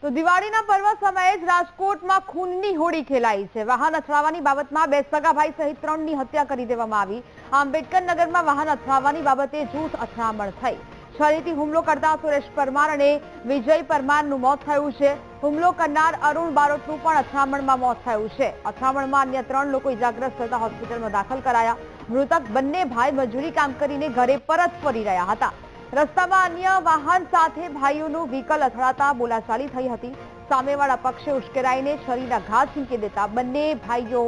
તો દિવાળીના પર્વ સમયે જ રાજકોટમાં ખૂનની હોડી ખેલાઈ છે। વાહન અથડાવાની બાબતમાં બે સગા ભાઈ સહિત 3ની હત્યા કરી દેવામાં આવી। આંબેડકર નગરમાં વાહન અથડાવાની બાબતે જૂથ અથડામણ થઈ। છરીથી હુમલો કરતા સુરેશ પરમાર અને વિજય પરમારનું મોત થયું છે। હુમલો કરનાર અરુણ બારોટનું પણ અથડામણમાં મોત થયું છે। અથડામણમાં અન્ય 3 લોકો ઇજાગ્રસ્ત થતા હોસ્પિટલમાં દાખલ કરાયા। મૃતક બંને ભાઈ મજૂરી કામ કરીને ઘરે પરત ફરી રહ્યા હતા। રસ્તામાં અન્ય વાહન સાથે ભાઈઓનું વ્હીકલ અથડાતા બોલાચાલી થઈ હતી। સામેવાળા પક્ષે ઉશ્કેરાઈને છરીના ઘા ઝીંકી દેતા બંને ભાઈઓ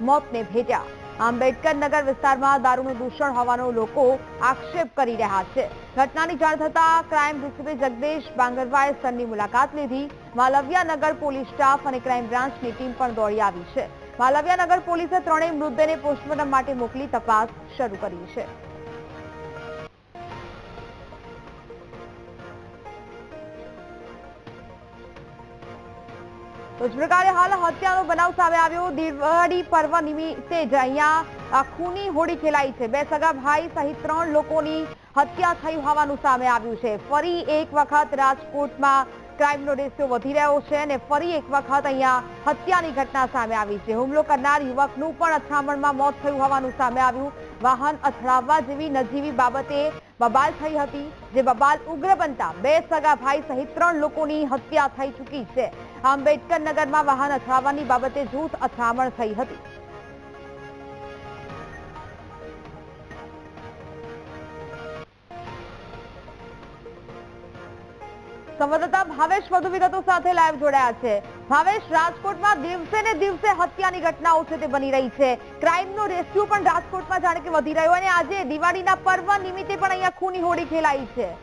મોતને ભેટ્યા। આંબેડકર નગર વિસ્તારમાં દારૂનું દૂષણ હોવાનો લોકો આક્ષેપ કરી રહ્યા છે। ઘટનાની જાણ થતા ક્રાઇમ ડીસીપી જગદીશ બાંગરવાએ સ્થળની મુલાકાત લીધી। માલવિયાનગર પોલીસ સ્ટાફ અને ક્રાઇમ બ્રાન્ચની ટીમ પણ દોડી આવી છે। માલવિયાનગર પોલીસે ત્રણેય મૃતદેહને પોસ્ટમોર્ટમ માટે મોકલી તપાસ શરૂ કરી છે। તો જ પ્રકારે હાલ હત્યાનો બનાવ સામે આવ્યો। દિવાળી પર્વ નિમિત્તે જ અહીંયા ખૂની હોડી ખેલાઈ છે। બે સગા ભાઈ સહિત 3 લોકોની હત્યા થઈ હોવાનું સામે આવ્યું છે। ફરી એક વખત રાજકોટમાં ક્રાઇમનો રેશિયો વધી રહ્યો છે અને ફરી એક વખત અહીંયા હત્યાની ઘટના સામે આવી છે। હુમલો કરનાર યુવકનું પણ અથડામણમાં મોત થયું હોવાનું સામે આવ્યું। વાહન અથડાવવા જેવી નજીવી બાબતે બબાલ થઈ હતી, જે બબાલ ઉગ્ર બનતા બે સગા ભાઈ સહિત 3 લોકોની હત્યા થઈ ચૂકી છે। આંબેડકર નગરમાં વાહન અથડાવવાની બાબતે જૂથ અથડામણ થઈ હતી। સંવાદદાતા ભાવેશ વધુ વિગતો સાથે લાઈવ જોડાયા છે। ભાવેશ, રાજકોટમાં દિવસે ને દિવસે હત્યાની ઘટનાઓ છે તે બની રહી છે। ક્રાઇમનો રેશિયો પણ રાજકોટમાં જાણે કે વધી રહ્યો અને આજે દિવાળીના પર્વ નિમિત્તે પણ અહીંયા ખૂની હોડી ખેલાઈ છે।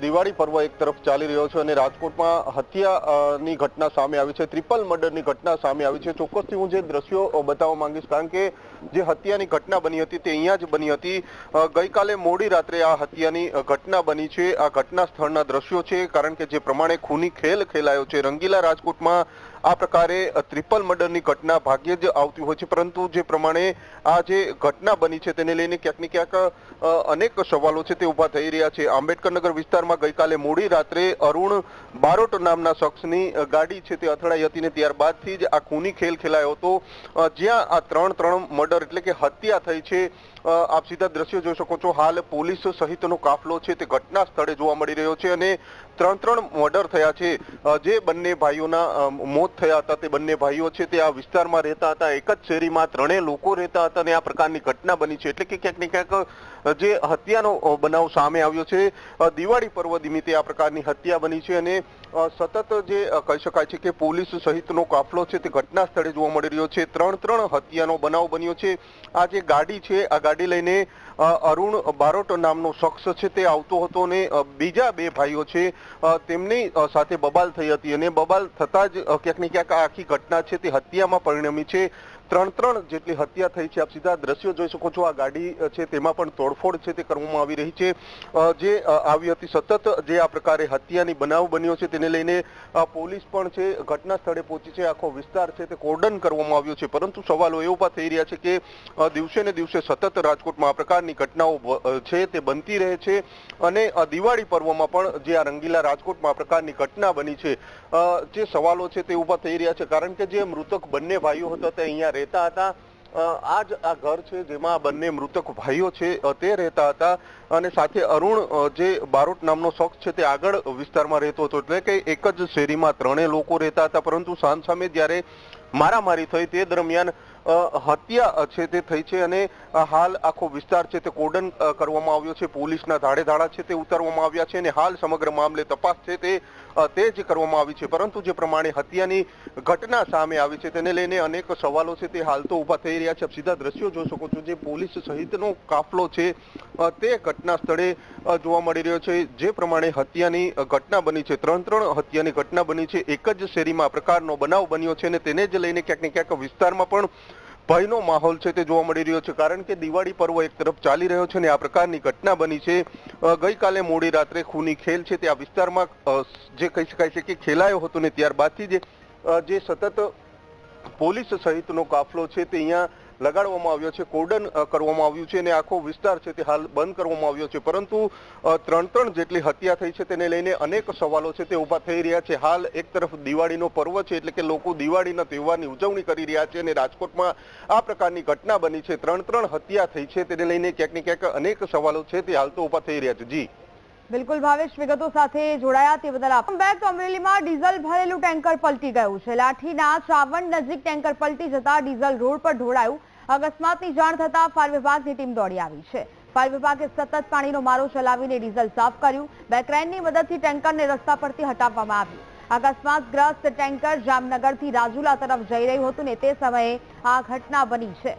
દિવાળી પર્વ એક તરફ ચાલી રહ્યો છે અને રાજકોટમાં હત્યાની ઘટના સામે આવી છે। ટ્રિપલ મર્ડરની ઘટના સામે આવી છે। ચોક્કસથી હું જે દ્રશ્યો બતાવવા માંગીશ, કારણ કે જે હત્યાની ઘટના બની હતી તે અહીંયા જ બની હતી। ગઈકાલે મોડી રાત્રે આ હત્યાની ઘટના બની છે। આ ઘટના સ્થળના દ્રશ્યો છે, કારણ કે જે પ્રમાણે ખૂની ખેલ ખેલાયો છે રંગીલા રાજકોટમાં આ પ્રકારે ટ્રિપલ મર્ડરની ઘટના ભાગ્યે જ આવતી હોય છે, પરંતુ જે પ્રમાણે આ જે ઘટના બની છે તેને લઈને ક્યાંક ને ક્યાંક અનેક સવાલો છે તે ઉભા થઈ રહ્યા છે। આંબેડકર નગર વિસ્તારમાં ગઈકાલે મોડી રાત્રે અરુણ બારોટ નામના શખ્સની ગાડી છે તે અથડાઈ હતી ને ત્યારબાદથી જ આ ખૂની ખેલ ખેલાયો હતો, જ્યાં આ ત્રણ મર્ડર એટલે કે હત્યા થઈ છે। આપ સીધા દ્રશ્યો જોઈ શકો છો। હાલ પોલીસ સહિતનો કાફલો છે તે ઘટના સ્થળે જોવા મળી રહ્યો છે અને 3 મર્ડર થયા છે। જે બંને ભાઈઓના મોત થયા હતા તે બંને ભાઈઓ છે તે આ વિસ્તારમાં રહેતા હતા, એક જ શેરીમાં 3 લોકો રહેતા હતા અને આ પ્રકારની ઘટના બની છે, એટલે કે ક્યાંક ને ક્યાંક જે હત્યાનો બનાવ સામે આવ્યો છે। દિવાળી પર્વ નિમિત્તે આ પ્રકારની હત્યા બની છે અને સતત જે કહી શકાય છે કે પોલીસ સહિતનો કાફલો છે તે ઘટના સ્થળે જોવા મળી રહ્યો છે। 3 હત્યાનો બનાવ બન્યો છે। આ જે ગાડી છે આ ગાડી લઈને અરુણ બારોટ નામનો શખ્સ છે તે આવતો હતો અને બીજા 2 ભાઈઓ છે તેમની સાથે બબાલ થઈ હતી અને બબાલ થતા જ ક્યાંક ને ક્યાંક આખી ઘટના છે તે હત્યામાં પરિણમી છે। 3 જેટલી હત્યા થઈ છે। આપ સીધા દ્રશ્યો જોઈ શકો છો। આ ગાડી છે તેમાં પણ તોડફોડ છે તે કરવામાં આવી રહી છે, જે આવી હતી। સતત જે આ પ્રકારે હત્યાની બનાવ બન્યો છે તેને લઈને પોલીસ પણ છે ઘટના સ્થળે પહોંચી છે। આખો વિસ્તાર છે તે કોર્ડન કરવામાં આવ્યો છે, પરંતુ સવાલો એ ઉભા થઈ રહ્યા છે કે દિવસે ને દિવસે સતત રાજકોટમાં આ પ્રકારની ઘટનાઓ છે તે બનતી રહે છે અને દિવાળી પર્વમાં પણ જે આ રંગીલા રાજકોટમાં આ પ્રકારની ઘટના બની છે, જે સવાલો છે તે ઉભા થઈ રહ્યા છે, કારણ કે જે મૃતક બંને ભાઈઓ હતા તે અહીંયા રહેતા હતા। આ ઘર છે જેમાં બંને મૃતક ભાઈઓ છે તે રહેતા હતા અને સાથે અરુણ જે બારોટ નામનો શખ્સ છે તે આગળ વિસ્તારમાં રહેતો હતો, એટલે કે એક જ શેરીમાં 3 લોકો રહેતા હતા, પરંતુ સામસામે જ્યારે મારામારી થઈ તે દરમિયાન હત્યા છે તે થઈ છે અને હાલ આખો વિસ્તાર છે તે કોર્ડન કરવામાં આવ્યો છે। પોલીસના ધાડે છે તે ઉતારવામાં આવ્યા છે અને હાલ સમગ્ર મામલે તપાસ છે તે જ કરવામાં આવી છે, પરંતુ જે પ્રમાણે હત્યાની ઘટના સામે આવી છે તેને લઈને અનેક સવાલો છે તે હાલ તો ઉભા થઈ રહ્યા છે। સીધા દ્રશ્યો જોઈ શકો છો। જે પોલીસ સહિતનો કાફલો છે તે ઘટના સ્થળે જોવા મળી રહ્યો છે। જે પ્રમાણે હત્યાની ઘટના બની છે, 3 હત્યાની ઘટના બની છે, એક જ શેરીમાં આ પ્રકારનો બનાવ બન્યો છે અને તેને જ લઈને ક્યાંક ને ક્યાંક વિસ્તારમાં પણ ભયનો માહોલ છે તે જોવા મળી રહ્યો છે, કારણ કે દિવાળી પર્વ એક તરફ ચાલી રહ્યો છે અને આ પ્રકારની ઘટના બની છે। ગઈકાલે મોડી રાત્રે ખૂની ખેલ છે તે આ વિસ્તારમાં જે કહી શકાય છે કે ખેલાયો હતો ને ત્યારબાદથી જે સતત પોલીસ સહિતનો કાફલો છે તે અહીંયા લગાડવામાં આવ્યો છે, કોર્ડન કરવામાં આવ્યું છે અને આખો વિસ્તાર છે તે હાલ બંધ કરવામાં આવ્યો છે. પરંતુ 3 જેટલી હત્યા થઈ છે તેને લઈને અનેક સવાલો છે તે ઉભા થઈ રહ્યા છે. હાલ એક તરફ દિવાળીનો પર્વ છે એટલે કે લોકો દિવાળીના તહેવારની ઉજવણી કરી રહ્યા છે અને રાજકોટમાં આ પ્રકારની ઘટના બની છે, 3 હત્યા થઈ છે, તેને લઈને ક્યાંક ને ક્યાંક અનેક સવાલો છે તે હાલ તો ઉભા થઈ રહ્યા છે. જી બિલકુલ ભાવેશ, વિગતો સાથે જોડાયા તે બદલ બેક. અમરેલીમાં ડીઝલ ભરેલું ટેન્કર પલટી ગયું છે. લાઠીના ચાવંડ નજીક ટેન્કર પલટી જતા ડીઝલ રોડ પર ઢોળાયું. અકસ્માતની જાણ થતા ફાયર વિભાગની ટીમ દોડી આવી છે. ફાયર વિભાગે સતત પાણીનો મારો ચલાવીને ડીઝલ સાફ કર્યું. બે ક્રેનની મદદથી ટેન્કરને રસ્તા પરથી હટાવવામાં આવ્યું. અકસ્માતગ્રસ્ત ટેન્કર જામનગરથી રાજુલા તરફ જઈ રહ્યું હતું ને તે સમયે આ ઘટના બની છે.